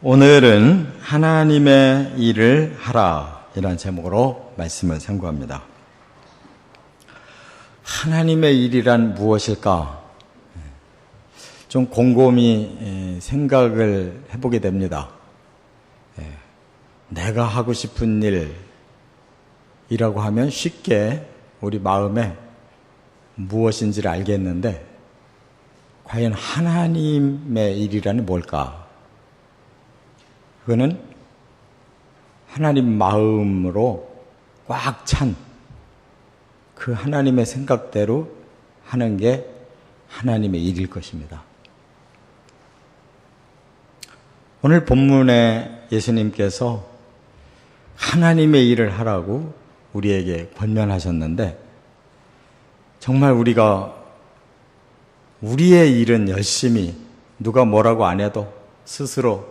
오늘은 하나님의 일을 하라 이라는 제목으로 말씀을 선고합니다. 하나님의 일이란 무엇일까? 좀 곰곰이 생각을 해보게 됩니다. 내가 하고 싶은 일이라고 하면 쉽게 우리 마음에 무엇인지를 알겠는데 과연 하나님의 일이란 뭘까? 그거는 하나님 마음으로 꽉 찬 그 하나님의 생각대로 하는 게 하나님의 일일 것입니다. 오늘 본문에 예수님께서 하나님의 일을 하라고 우리에게 권면하셨는데 정말 우리가 우리의 일은 열심히 누가 뭐라고 안 해도 스스로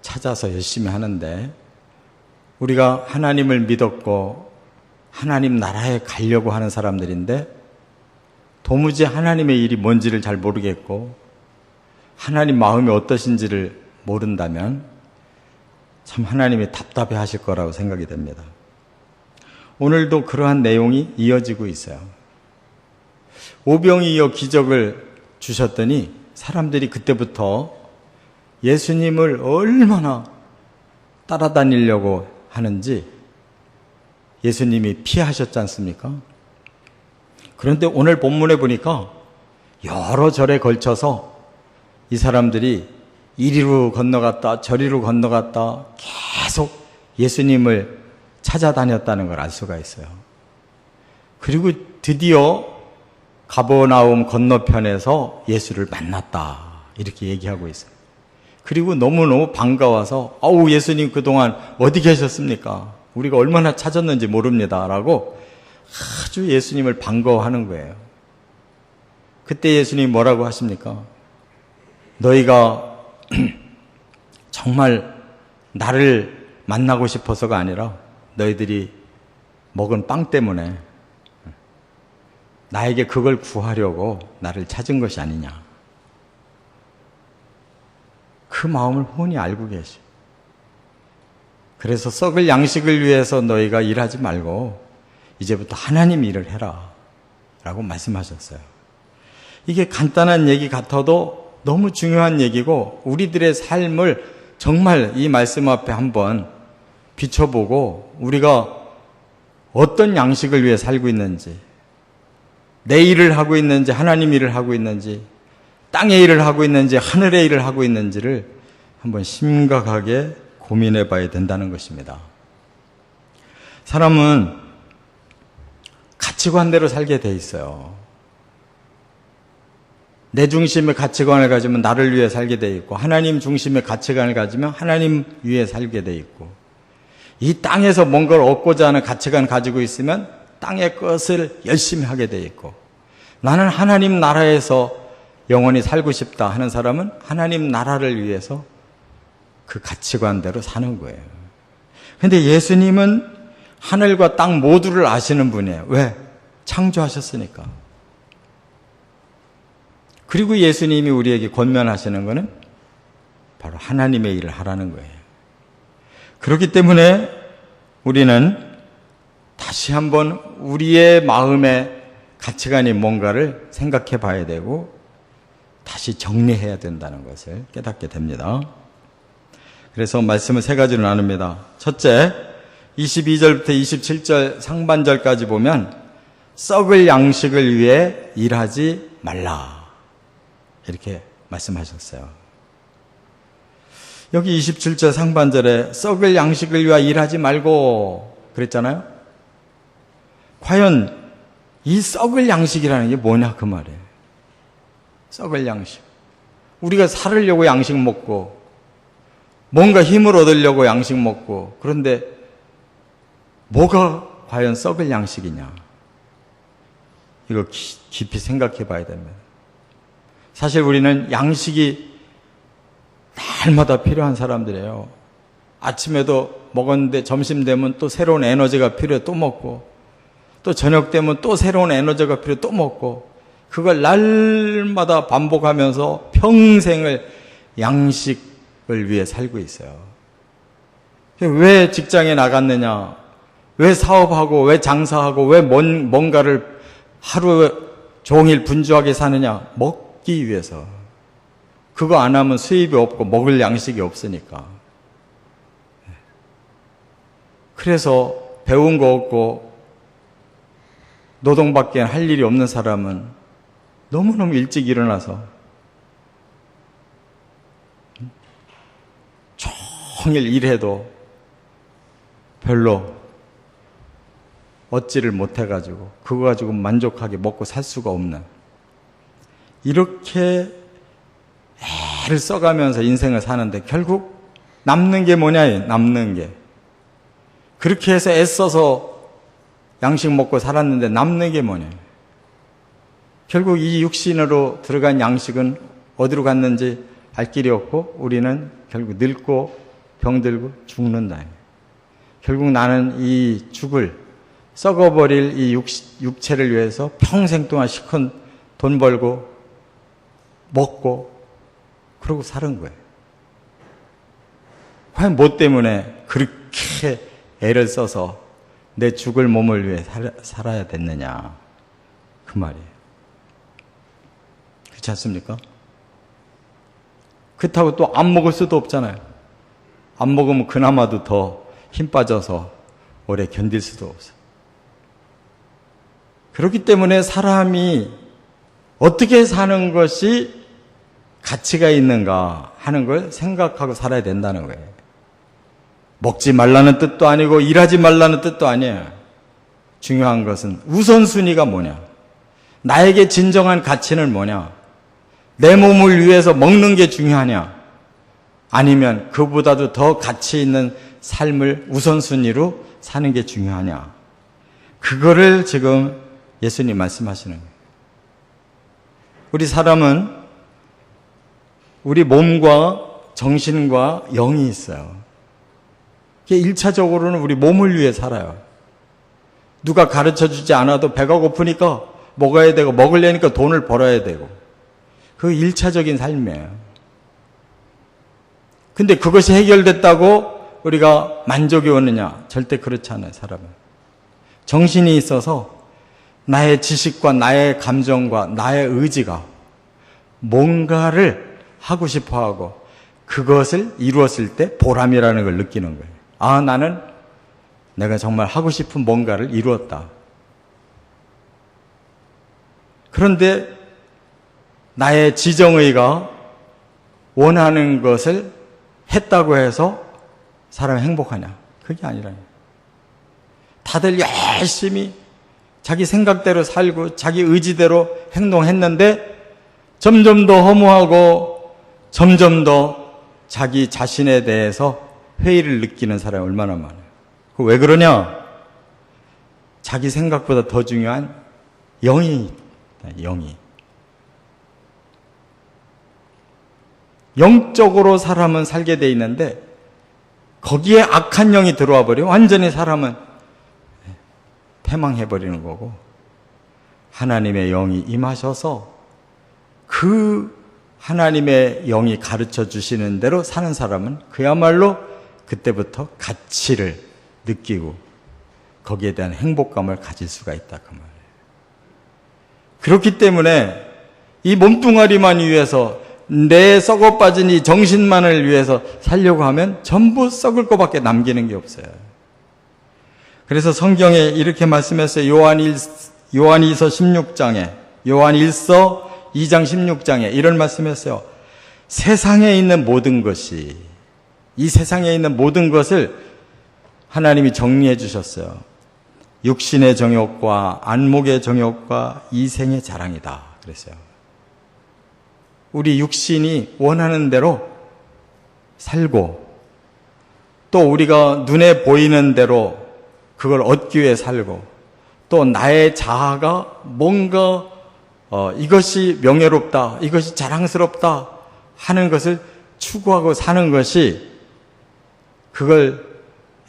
찾아서 열심히 하는데 우리가 하나님을 믿었고 하나님 나라에 가려고 하는 사람들인데 도무지 하나님의 일이 뭔지를 잘 모르겠고 하나님 마음이 어떠신지를 모른다면 참 하나님이 답답해 하실 거라고 생각이 됩니다. 오늘도 그러한 내용이 이어지고 있어요. 오병이어 기적을 주셨더니 사람들이 그때부터 예수님을 얼마나 따라다니려고 하는지 예수님이 피하셨지 않습니까? 그런데 오늘 본문에 보니까 여러 절에 걸쳐서 이 사람들이 이리로 건너갔다 저리로 건너갔다 계속 예수님을 찾아다녔다는 걸 알 수가 있어요. 그리고 드디어 가버나움 건너편에서 예수를 만났다 이렇게 얘기하고 있어요. 그리고 너무너무 반가워서 아우 예수님 그동안 어디 계셨습니까? 우리가 얼마나 찾았는지 모릅니다 라고 아주 예수님을 반가워하는 거예요. 그때 예수님이 뭐라고 하십니까? 너희가 정말 나를 만나고 싶어서가 아니라 너희들이 먹은 빵 때문에 나에게 그걸 구하려고 나를 찾은 것이 아니냐. 그 마음을 훤히 알고 계시. 그래서 썩을 양식을 위해서 너희가 일하지 말고 이제부터 하나님 일을 해라 라고 말씀하셨어요. 이게 간단한 얘기 같아도 너무 중요한 얘기고 우리들의 삶을 정말 이 말씀 앞에 한번 비춰보고 우리가 어떤 양식을 위해 살고 있는지 내 일을 하고 있는지 하나님 일을 하고 있는지 땅의 일을 하고 있는지 하늘의 일을 하고 있는지를 한번 심각하게 고민해 봐야 된다는 것입니다. 사람은 가치관대로 살게 돼 있어요. 내 중심의 가치관을 가지면 나를 위해 살게 돼 있고 하나님 중심의 가치관을 가지면 하나님 위해 살게 돼 있고 이 땅에서 뭔가를 얻고자 하는 가치관을 가지고 있으면 땅의 것을 열심히 하게 돼 있고 나는 하나님 나라에서 영원히 살고 싶다 하는 사람은 하나님 나라를 위해서 그 가치관대로 사는 거예요. 그런데 예수님은 하늘과 땅 모두를 아시는 분이에요. 왜? 창조하셨으니까. 그리고 예수님이 우리에게 권면하시는 것은 바로 하나님의 일을 하라는 거예요. 그렇기 때문에 우리는 다시 한번 우리의 마음의 가치관이 뭔가를 생각해 봐야 되고 다시 정리해야 된다는 것을 깨닫게 됩니다. 그래서 말씀을 세 가지로 나눕니다. 첫째, 22절부터 27절 상반절까지 보면 썩을 양식을 위해 일하지 말라 이렇게 말씀하셨어요. 여기 27절 상반절에 썩을 양식을 위해 일하지 말고 그랬잖아요. 과연 이 썩을 양식이라는 게 뭐냐 그 말이에요. 썩을 양식. 우리가 살으려고 양식 먹고 뭔가 힘을 얻으려고 양식 먹고 그런데 뭐가 과연 썩을 양식이냐. 이거 깊이 생각해 봐야 됩니다. 사실 우리는 양식이 날마다 필요한 사람들이에요. 아침에도 먹었는데 점심 되면 또 새로운 에너지가 필요해 또 먹고 또 저녁 되면 또 새로운 에너지가 필요해 또 먹고 그걸 날마다 반복하면서 평생을 양식 위해 살고 있어요. 왜 직장에 나갔느냐? 왜 사업하고, 왜 장사하고, 왜 뭔가를 하루 종일 분주하게 사느냐? 먹기 위해서. 그거 안 하면 수입이 없고 먹을 양식이 없으니까. 그래서 배운 거 없고 노동밖에 할 일이 없는 사람은 너무너무 일찍 일어나서 종일 일해도 별로 얻지를 못해가지고 그거 가지고 만족하게 먹고 살 수가 없는, 이렇게 애를 써가면서 인생을 사는데 결국 남는 게 뭐냐? 남는 게. 그렇게 해서 애써서 양식 먹고 살았는데 남는 게 뭐냐? 결국 이 육신으로 들어간 양식은 어디로 갔는지 알 길이 없고 우리는 결국 늙고 병들고 죽는다. 결국 나는 이 죽을, 썩어버릴 이 육체를 위해서 평생 동안 시큰 돈 벌고 먹고 그러고 사는 거예요. 과연 뭐 때문에 그렇게 애를 써서 내 죽을 몸을 위해 살아야 됐느냐, 그 말이에요. 그렇지 않습니까? 그렇다고 또 안 먹을 수도 없잖아요. 안 먹으면 그나마도 더 힘 빠져서 오래 견딜 수도 없어요. 그렇기 때문에 사람이 어떻게 사는 것이 가치가 있는가 하는 걸 생각하고 살아야 된다는 거예요. 먹지 말라는 뜻도 아니고 일하지 말라는 뜻도 아니에요. 중요한 것은 우선순위가 뭐냐? 나에게 진정한 가치는 뭐냐? 내 몸을 위해서 먹는 게 중요하냐? 아니면 그보다도 더 가치 있는 삶을 우선순위로 사는 게 중요하냐? 그거를 지금 예수님 말씀하시는 거예요. 우리 사람은 우리 몸과 정신과 영이 있어요. 1차적으로는 우리 몸을 위해 살아요. 누가 가르쳐주지 않아도 배가 고프니까 먹어야 되고 먹으려니까 돈을 벌어야 되고, 그 1차적인 삶이에요. 근데 그것이 해결됐다고 우리가 만족이 오느냐? 절대 그렇지 않아요. 사람은 정신이 있어서 나의 지식과 나의 감정과 나의 의지가 뭔가를 하고 싶어하고 그것을 이루었을 때 보람이라는 걸 느끼는 거예요. 아, 나는 내가 정말 하고 싶은 뭔가를 이루었다. 그런데 나의 지정의가 원하는 것을 했다고 해서 사람이 행복하냐? 그게 아니라요. 다들 열심히 자기 생각대로 살고 자기 의지대로 행동했는데 점점 더 허무하고 점점 더 자기 자신에 대해서 회의를 느끼는 사람이 얼마나 많아요. 왜 그러냐? 자기 생각보다 더 중요한 영이 있다. 영적으로 사람은 살게 돼 있는데 거기에 악한 영이 들어와 버리면 완전히 사람은 패망해버리는 거고, 하나님의 영이 임하셔서 그 하나님의 영이 가르쳐 주시는 대로 사는 사람은 그야말로 그때부터 가치를 느끼고 거기에 대한 행복감을 가질 수가 있다, 그 말이에요. 그렇기 때문에 이 몸뚱아리만 위해서, 내 썩어 빠진 이 정신만을 위해서 살려고 하면 전부 썩을 것밖에 남기는 게 없어요. 그래서 성경에 이렇게 말씀했어요. 요한일서 16장에, 요한일서 2장 16장에 이런 말씀했어요. 세상에 있는 모든 것이, 이 세상에 있는 모든 것을 하나님이 정리해 주셨어요. 육신의 정욕과 안목의 정욕과 이생의 자랑이다 그랬어요. 우리 육신이 원하는 대로 살고, 또 우리가 눈에 보이는 대로 그걸 얻기 위해 살고, 또 나의 자아가 뭔가 이것이 명예롭다, 이것이 자랑스럽다 하는 것을 추구하고 사는 것이, 그걸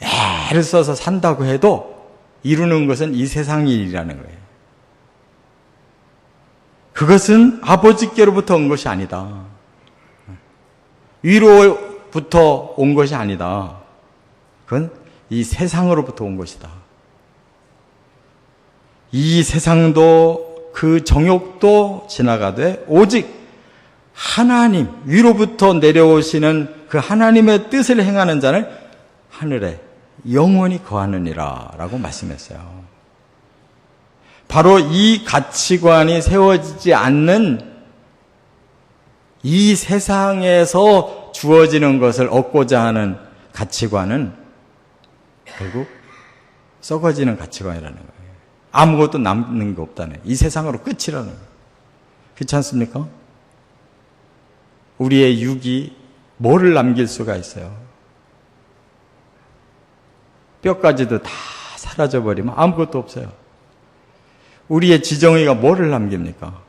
애를 써서 산다고 해도 이루는 것은 이 세상 일이라는 거예요. 그것은 아버지께로부터 온 것이 아니다. 위로부터 정욕부터 온 것이 아니다. 그건 이 세상으로부터 온 것이다. 이 세상도 그 정욕도 지나가되 오직 하나님 위로부터 내려오시는 그 하나님의 뜻을 행하는 자는 하늘에 영원히 거하느니라 라고 말씀했어요. 바로 이 가치관이 세워지지 않는 이 세상에서 주어지는 것을 얻고자 하는 가치관은 결국 썩어지는 가치관이라는 거예요. 아무것도 남는 게 없다는, 이 세상으로 끝이라는 거예요. 그렇지 않습니까? 우리의 육이 뭐를 남길 수가 있어요? 뼈까지도 다 사라져버리면 아무것도 없어요. 우리의 지정의가 뭐를 남깁니까?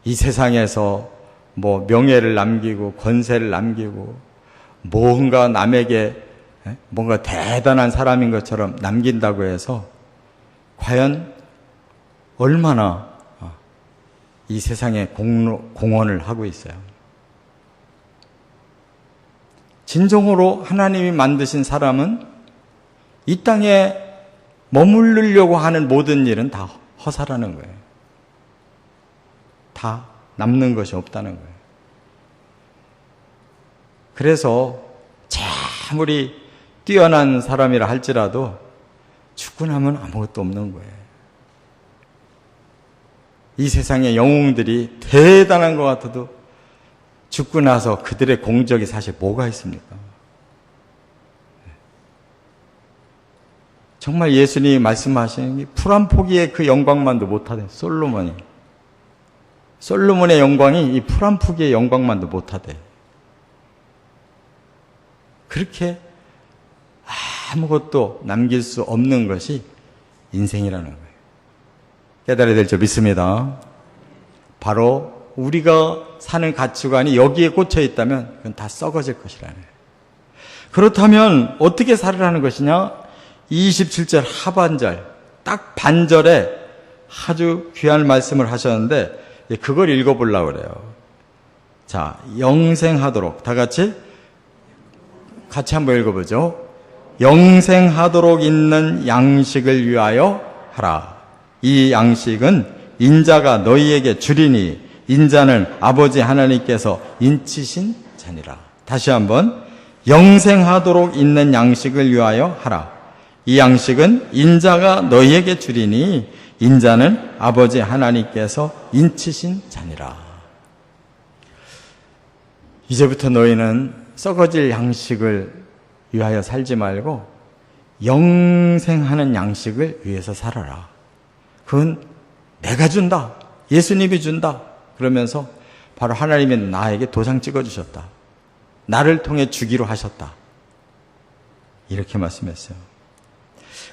이 세상에서 뭐 명예를 남기고 권세를 남기고 뭔가 남에게 뭔가 대단한 사람인 것처럼 남긴다고 해서 과연 얼마나 이 세상에 공헌을 하고 있어요. 진정으로 하나님이 만드신 사람은 이 땅에 머무르려고 하는 모든 일은 다 허사라는 거예요. 다 남는 것이 없다는 거예요. 그래서 아무리 뛰어난 사람이라 할지라도 죽고 나면 아무것도 없는 거예요. 이 세상의 영웅들이 대단한 것 같아도 죽고 나서 그들의 공적이 사실 뭐가 있습니까? 정말 예수님이 말씀하시는 풀 한 포기의 그 영광만도 못하대. 솔로몬의 영광이 이 풀 한 포기의 영광만도 못하대. 그렇게 아무것도 남길 수 없는 것이 인생이라는 거예요. 깨달아야 될 줄 믿습니다. 바로 우리가 사는 가치관이 여기에 꽂혀 있다면 그건 다 썩어질 것이라는 거예요. 그렇다면 어떻게 살으라는 것이냐? 27절 하반절, 딱 반절에 아주 귀한 말씀을 하셨는데 그걸 읽어보려고 그래요. 자, 영생하도록 다 같이 한번 읽어보죠. 영생하도록 있는 양식을 위하여 하라. 이 양식은 인자가 너희에게 주리니 인자는 아버지 하나님께서 인치신 자니라. 다시 한번 영생하도록 있는 양식을 위하여 하라. 이 양식은 인자가 너희에게 주리니 인자는 아버지 하나님께서 인치신 자니라. 이제부터 너희는 썩어질 양식을 위하여 살지 말고 영생하는 양식을 위해서 살아라. 그건 내가 준다. 예수님이 준다. 그러면서 바로 하나님이 나에게 도장 찍어주셨다. 나를 통해 주기로 하셨다. 이렇게 말씀했어요.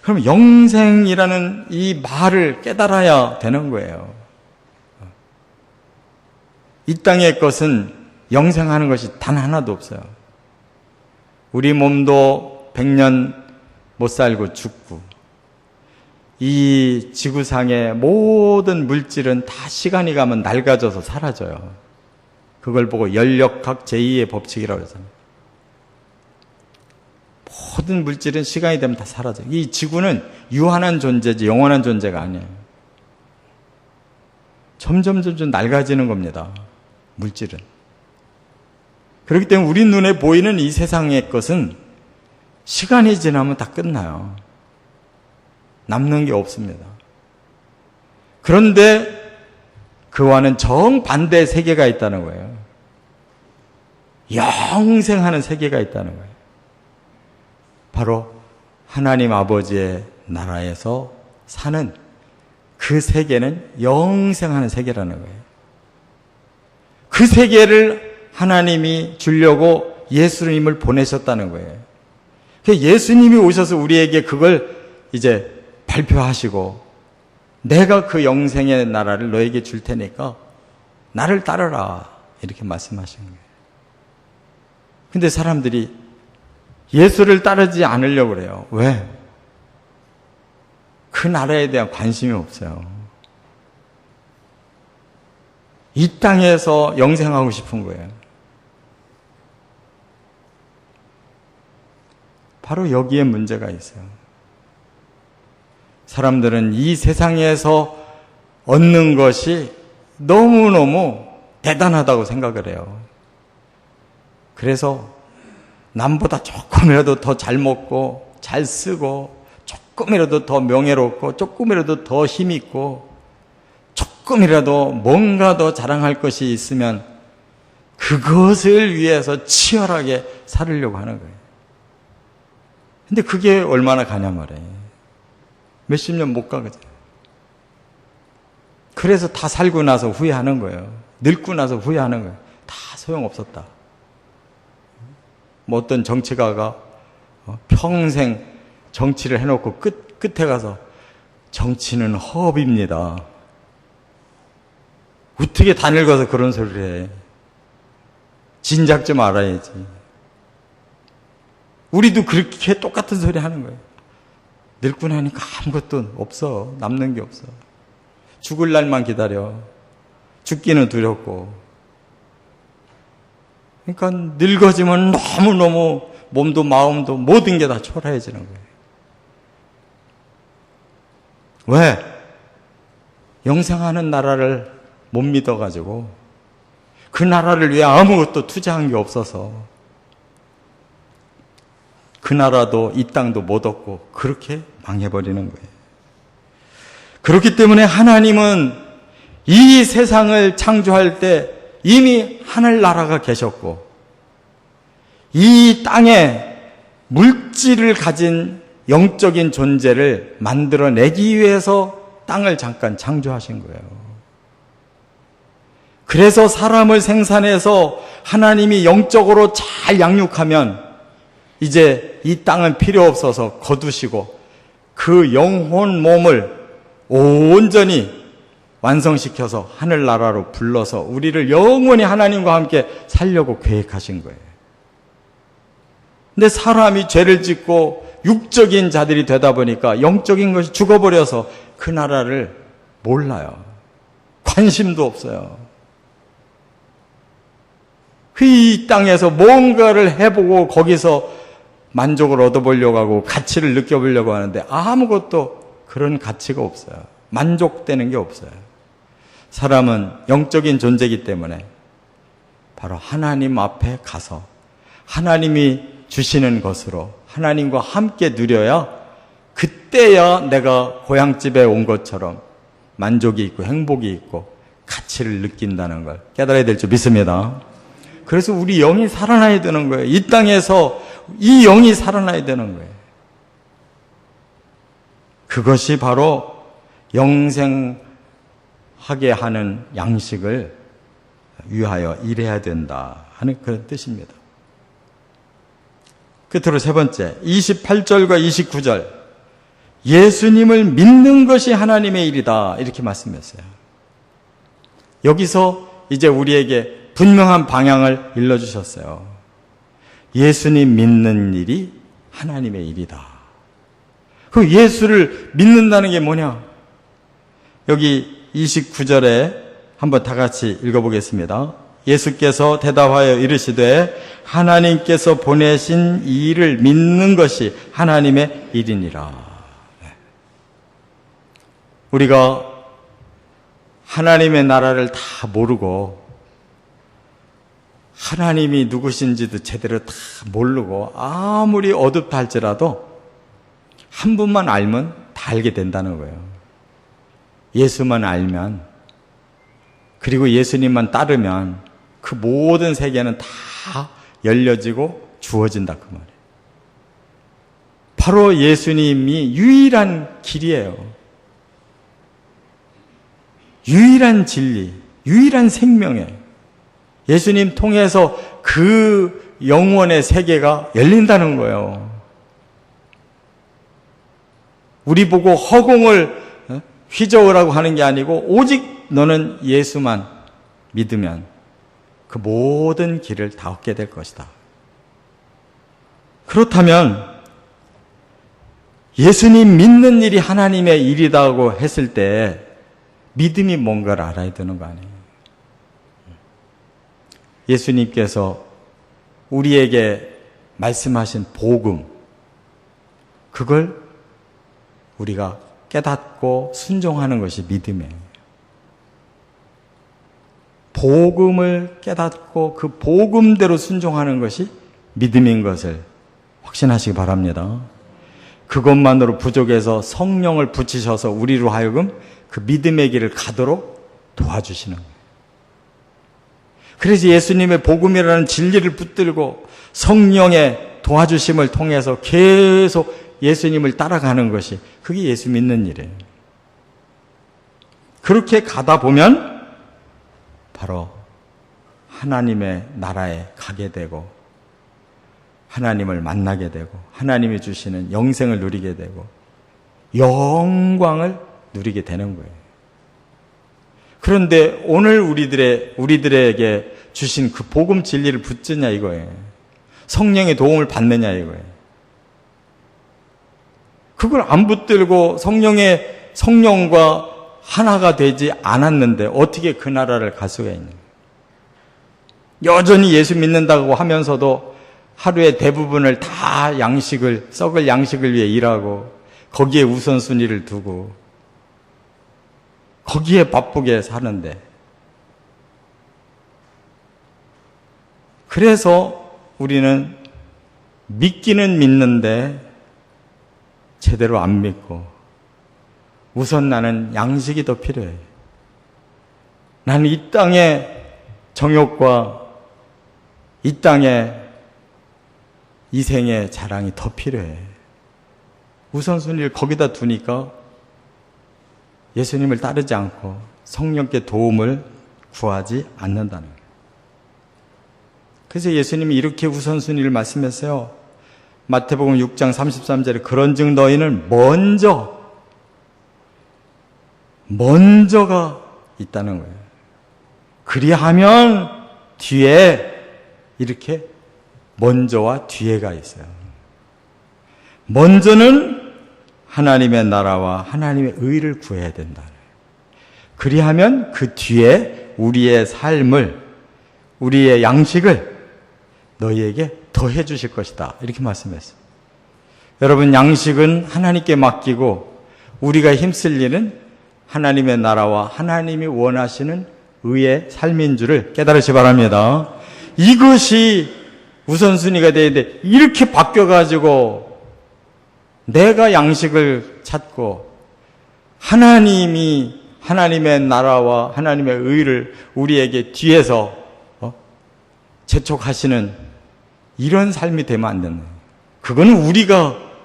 그럼 영생이라는 이 말을 깨달아야 되는 거예요. 이 땅의 것은 영생하는 것이 단 하나도 없어요. 우리 몸도 100년 못 살고 죽고, 이 지구상의 모든 물질은 다 시간이 가면 낡아져서 사라져요. 그걸 보고 연력학 제2의 법칙이라고 그러잖아요. 모든 물질은 시간이 되면 다 사라져요. 이 지구는 유한한 존재지 영원한 존재가 아니에요. 점점 낡아지는 겁니다. 물질은. 그렇기 때문에 우리 눈에 보이는 이 세상의 것은 시간이 지나면 다 끝나요. 남는 게 없습니다. 그런데 그와는 정반대의 세계가 있다는 거예요. 영생하는 세계가 있다는 거예요. 바로 하나님 아버지의 나라에서 사는 그 세계는 영생하는 세계라는 거예요. 그 세계를 하나님이 주려고 예수님을 보내셨다는 거예요. 예수님이 오셔서 우리에게 그걸 이제 발표하시고, 내가 그 영생의 나라를 너에게 줄 테니까 나를 따르라, 이렇게 말씀하시는 거예요. 근데 사람들이 예수를 따르지 않으려고 그래요. 왜? 그 나라에 대한 관심이 없어요. 이 땅에서 영생하고 싶은 거예요. 바로 여기에 문제가 있어요. 사람들은 이 세상에서 얻는 것이 너무너무 대단하다고 생각을 해요. 그래서 남보다 조금이라도 더 잘 먹고 잘 쓰고 조금이라도 더 명예롭고 조금이라도 더 힘있고 조금이라도 뭔가 더 자랑할 것이 있으면 그것을 위해서 치열하게 살으려고 하는 거예요. 근데 그게 얼마나 가냐 말이에요. 몇십 년 못 가거든요. 그래서 다 살고 나서 후회하는 거예요. 늙고 나서 후회하는 거예요. 다 소용없었다. 뭐 어떤 정치가가 평생 정치를 해놓고 끝에 가서 정치는 허업입니다. 어떻게 다 늙어서 그런 소리를 해. 진작 좀 알아야지. 우리도 그렇게 똑같은 소리 하는 거예요. 늙고 나니까 아무것도 없어. 남는 게 없어. 죽을 날만 기다려. 죽기는 두렵고. 그러니까 늙어지면 너무너무 몸도 마음도 모든 게 다 초라해지는 거예요. 왜? 영생하는 나라를 못 믿어가지고 그 나라를 위해 아무것도 투자한 게 없어서 그 나라도 이 땅도 못 얻고 그렇게 망해버리는 거예요. 그렇기 때문에 하나님은 이 세상을 창조할 때 이미 하늘나라가 계셨고 이 땅에 물질을 가진 영적인 존재를 만들어내기 위해서 땅을 잠깐 창조하신 거예요. 그래서 사람을 생산해서 하나님이 영적으로 잘 양육하면 이제 이 땅은 필요 없어서 거두시고 그 영혼 몸을 온전히 완성시켜서 하늘나라로 불러서 우리를 영원히 하나님과 함께 살려고 계획하신 거예요. 근데 사람이 죄를 짓고 육적인 자들이 되다 보니까 영적인 것이 죽어버려서 그 나라를 몰라요. 관심도 없어요. 이 땅에서 뭔가를 해보고 거기서 만족을 얻어보려고 하고 가치를 느껴보려고 하는데 아무것도 그런 가치가 없어요. 만족되는 게 없어요. 사람은 영적인 존재이기 때문에 바로 하나님 앞에 가서 하나님이 주시는 것으로 하나님과 함께 누려야 그때야 내가 고향집에 온 것처럼 만족이 있고 행복이 있고 가치를 느낀다는 걸 깨달아야 될 줄 믿습니다. 그래서 우리 영이 살아나야 되는 거예요. 이 땅에서 이 영이 살아나야 되는 거예요. 그것이 바로 영생하게 하는 양식을 위하여 일해야 된다 하는 그런 뜻입니다. 끝으로 세 번째, 28절과 29절. 예수님을 믿는 것이 하나님의 일이다. 이렇게 말씀했어요. 여기서 이제 우리에게 분명한 방향을 일러주셨어요. 예수님 믿는 일이 하나님의 일이다. 그 예수를 믿는다는 게 뭐냐? 여기 29절에 한번 다 같이 읽어보겠습니다. 예수께서 대답하여 이르시되 하나님께서 보내신 이 일을 믿는 것이 하나님의 일이니라. 우리가 하나님의 나라를 다 모르고 하나님이 누구신지도 제대로 다 모르고 아무리 어둡다 할지라도 한 분만 알면 다 알게 된다는 거예요. 예수만 알면, 그리고 예수님만 따르면 그 모든 세계는 다 열려지고 주어진다 그 말이에요. 바로 예수님이 유일한 길이에요. 유일한 진리, 유일한 생명이에요. 예수님 통해서 그 영원의 세계가 열린다는 거예요. 우리 보고 허공을 휘저으라고 하는 게 아니고 오직 너는 예수만 믿으면 그 모든 길을 다 얻게 될 것이다. 그렇다면 예수님 믿는 일이 하나님의 일이라고 했을 때 믿음이 뭔가를 알아야 되는 거 아니에요. 예수님께서 우리에게 말씀하신 복음, 그걸 우리가 깨닫고 순종하는 것이 믿음이에요. 복음을 깨닫고 그 복음대로 순종하는 것이 믿음인 것을 확신하시기 바랍니다. 그것만으로 부족해서 성령을 붙이셔서 우리로 하여금 그 믿음의 길을 가도록 도와주시는 거예요. 그래서 예수님의 복음이라는 진리를 붙들고 성령의 도와주심을 통해서 계속 예수님을 따라가는 것이 그게 예수 믿는 일이에요. 그렇게 가다 보면 바로 하나님의 나라에 가게 되고 하나님을 만나게 되고 하나님이 주시는 영생을 누리게 되고 영광을 누리게 되는 거예요. 그런데 오늘 우리들에게 주신 그 복음 진리를 붙드냐 이거예요. 성령의 도움을 받느냐 이거예요. 그걸 안 붙들고 성령과 하나가 되지 않았는데 어떻게 그 나라를 갈 수가 있냐. 여전히 예수 믿는다고 하면서도 하루의 대부분을 다 썩을 양식을 위해 일하고 거기에 우선순위를 두고 거기에 바쁘게 사는데 그래서 우리는 믿기는 믿는데 제대로 안 믿고 우선 나는 양식이 더 필요해. 나는 이 땅의 정욕과 이 땅의 이생의 자랑이 더 필요해. 우선순위를 거기다 두니까 예수님을 따르지 않고 성령께 도움을 구하지 않는다는 거예요. 그래서 예수님이 이렇게 우선순위를 말씀했어요. 마태복음 6장 33절에 그런즉 너희는 먼저가 있다는 거예요. 그리하면 뒤에 이렇게 먼저와 뒤에가 있어요. 먼저는 하나님의 나라와 하나님의 의를 구해야 된다. 그리하면 그 뒤에 우리의 삶을, 우리의 양식을 너희에게 더해 주실 것이다. 이렇게 말씀했어요. 여러분, 양식은 하나님께 맡기고 우리가 힘쓸 일은 하나님의 나라와 하나님이 원하시는 의의 삶인 줄을 깨달으시 바랍니다. 이것이 우선순위가 되는데 이렇게 바뀌어가지고 내가 양식을 찾고 하나님의 나라와 하나님의 의를 우리에게 뒤에서 재촉하시는 이런 삶이 되면 안 된다. 그거는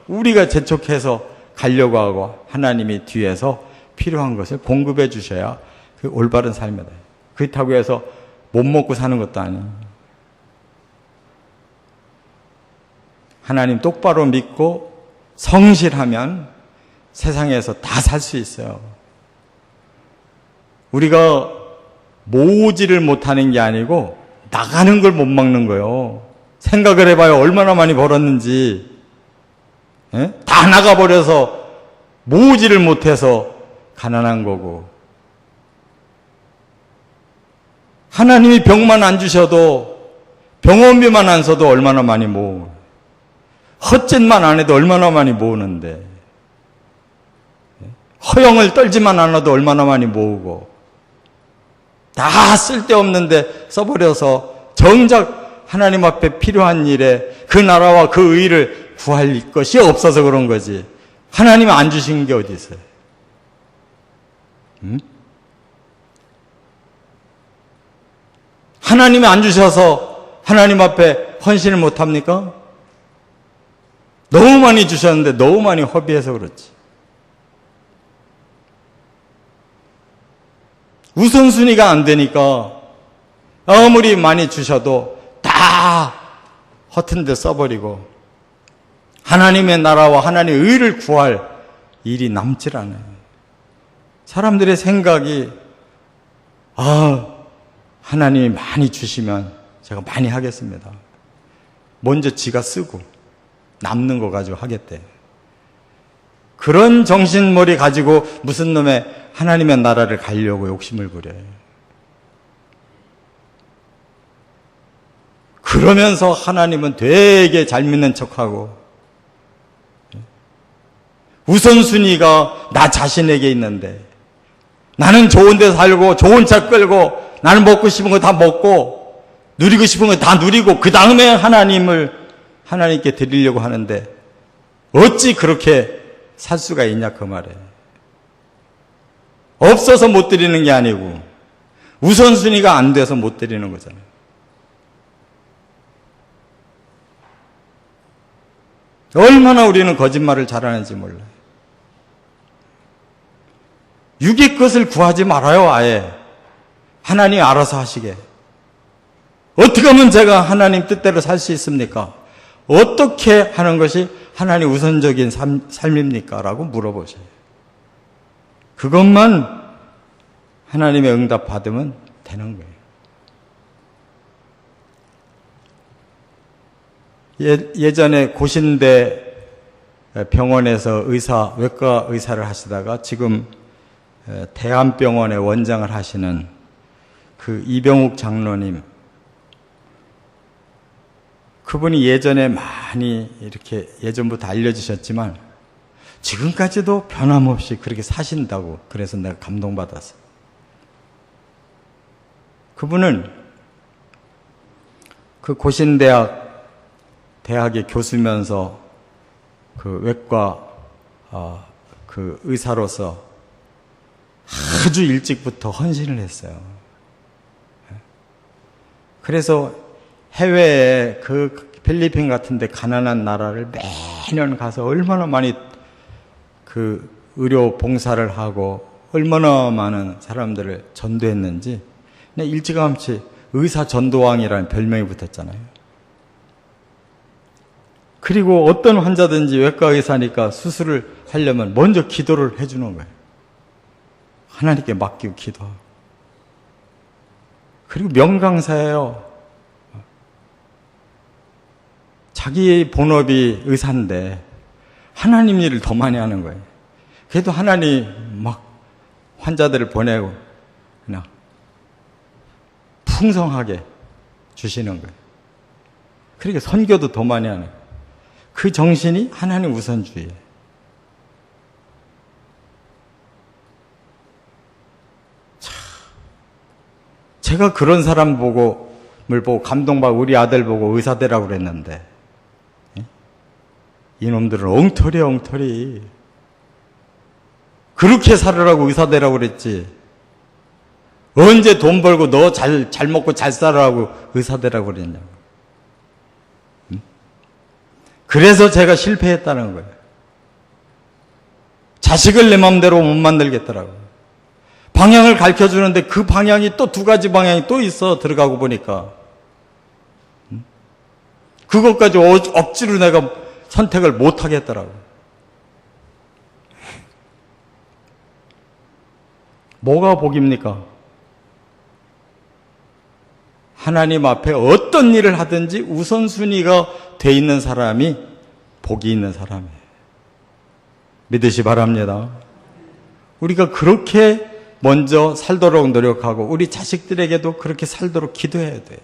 우리가 재촉해서 가려고 하고 하나님이 뒤에서 필요한 것을 공급해 주셔야 그 올바른 삶이다. 그렇다고 해서 못 먹고 사는 것도 아니에요. 하나님 똑바로 믿고 성실하면 세상에서 다 살 수 있어요. 우리가 모으지를 못하는 게 아니고 나가는 걸 못 막는 거예요. 생각을 해봐요. 얼마나 많이 벌었는지. 다 나가버려서 모으지를 못해서 가난한 거고. 하나님이 병만 안 주셔도 병원비만 안 써도 얼마나 많이 모으고 헛짓만 안 해도 얼마나 많이 모으는데 허영을 떨지만 않아도 얼마나 많이 모으고 다 쓸데없는데 써버려서 정작 하나님 앞에 필요한 일에 그 나라와 그 의를 구할 것이 없어서 그런 거지. 하나님이 안 주신 게 어디 있어요? 하나님이 안 주셔서 하나님 앞에 헌신을 못합니까? 너무 많이 주셨는데 너무 많이 허비해서 그렇지. 우선순위가 안 되니까 아무리 많이 주셔도 다 허튼 데 써버리고 하나님의 나라와 하나님의 의를 구할 일이 남질 않아요. 사람들의 생각이 하나님이 많이 주시면 제가 많이 하겠습니다. 먼저 지가 쓰고 남는 거 가지고 하겠대. 그런 정신머리 가지고 무슨 놈의 하나님의 나라를 가려고 욕심을 부려요. 그러면서 하나님은 되게 잘 믿는 척하고 우선순위가 나 자신에게 있는데, 나는 좋은 데 살고 좋은 차 끌고 나는 먹고 싶은 거 다 먹고 누리고 싶은 거 다 누리고 그 다음에 하나님께 드리려고 하는데 어찌 그렇게 살 수가 있냐 그 말에. 없어서 못 드리는 게 아니고 우선순위가 안 돼서 못 드리는 거잖아요. 얼마나 우리는 거짓말을 잘하는지 몰라요. 육의 것을 구하지 말아요. 아예 하나님 알아서 하시게. 어떻게 하면 제가 하나님 뜻대로 살 수 있습니까? 어떻게 하는 것이 하나님 우선적인 삶입니까? 라고 물어보세요. 그것만 하나님의 응답 받으면 되는 거예요. 예전에 고신대 병원에서 외과 의사를 하시다가 지금 대한병원의 원장을 하시는 그 이병욱 장로님, 그분이 예전에 많이 이렇게 예전부터 알려주셨지만 지금까지도 변함없이 그렇게 사신다고, 그래서 내가 감동받았어요. 그분은 그 대학의 교수면서 그 외과 그 의사로서 아주 일찍부터 헌신을 했어요. 그래서 해외에 그 필리핀 같은 데 가난한 나라를 매년 가서 얼마나 많이 그 의료 봉사를 하고 얼마나 많은 사람들을 전도했는지 일찌감치 의사 전도왕이라는 별명이 붙었잖아요. 그리고 어떤 환자든지 외과 의사니까 수술을 하려면 먼저 기도를 해주는 거예요. 하나님께 맡기고 기도하고. 그리고 명강사예요. 자기 본업이 의사인데 하나님 일을 더 많이 하는 거예요. 그래도 하나님 막 환자들을 보내고 그냥 풍성하게 주시는 거예요. 그러니까 선교도 더 많이 하는 거예요. 그 정신이 하나님 우선주의예요. 제가 그런 사람 보고 감동받고 우리 아들 보고 의사 되라고 그랬는데 이놈들은 엉터리 그렇게 살으라고 의사 되라고 그랬지. 언제 돈 벌고 너 잘 먹고 잘 살으라고 의사 되라고 그랬냐고. 그래서 제가 실패했다는 거예요. 자식을 내 마음대로 못 만들겠더라고요. 방향을 가르쳐주는데 그 방향이 또 두 가지 방향이 또 있어. 들어가고 보니까 그것까지 억지로 내가 선택을 못 하겠더라고요. 뭐가 복입니까? 하나님 앞에 어떤 일을 하든지 우선순위가 돼 있는 사람이 복이 있는 사람이에요. 믿으시 바랍니다. 우리가 그렇게 먼저 살도록 노력하고 우리 자식들에게도 그렇게 살도록 기도해야 돼요.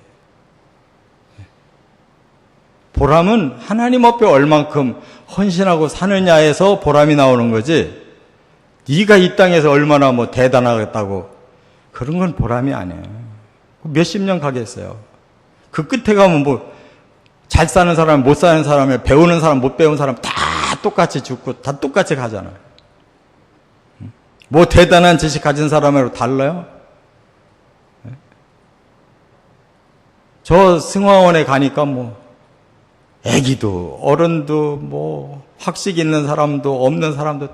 보람은 하나님 앞에 얼만큼 헌신하고 사느냐에서 보람이 나오는 거지, 네가 이 땅에서 얼마나 대단하겠다고 그런 건 보람이 아니에요. 몇십 년 가겠어요. 그 끝에 가면 잘 사는 사람, 못 사는 사람, 배우는 사람, 못 배운 사람 다 똑같이 죽고 다 똑같이 가잖아요. 대단한 지식 가진 사람으로 달라요? 저 승화원에 가니까 애기도 어른도 학식 있는 사람도 없는 사람도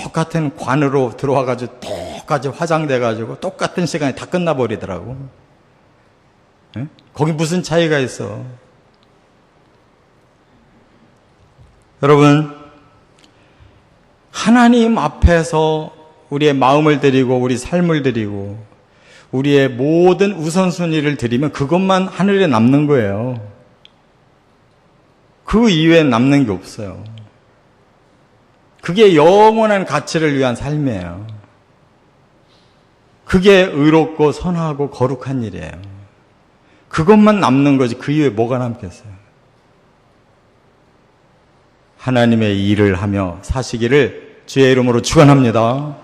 똑같은 관으로 들어와가지고 똑같이 화장돼가지고 똑같은 시간에 다 끝나버리더라고. 거기 무슨 차이가 있어? 여러분, 하나님 앞에서 우리의 마음을 드리고 우리 삶을 드리고 우리의 모든 우선순위를 드리면 그것만 하늘에 남는 거예요. 그 이외에 남는 게 없어요. 그게 영원한 가치를 위한 삶이에요. 그게 의롭고 선하고 거룩한 일이에요. 그것만 남는 거지 그 이외에 뭐가 남겠어요. 하나님의 일을 하며 사시기를 주의 이름으로 축원합니다.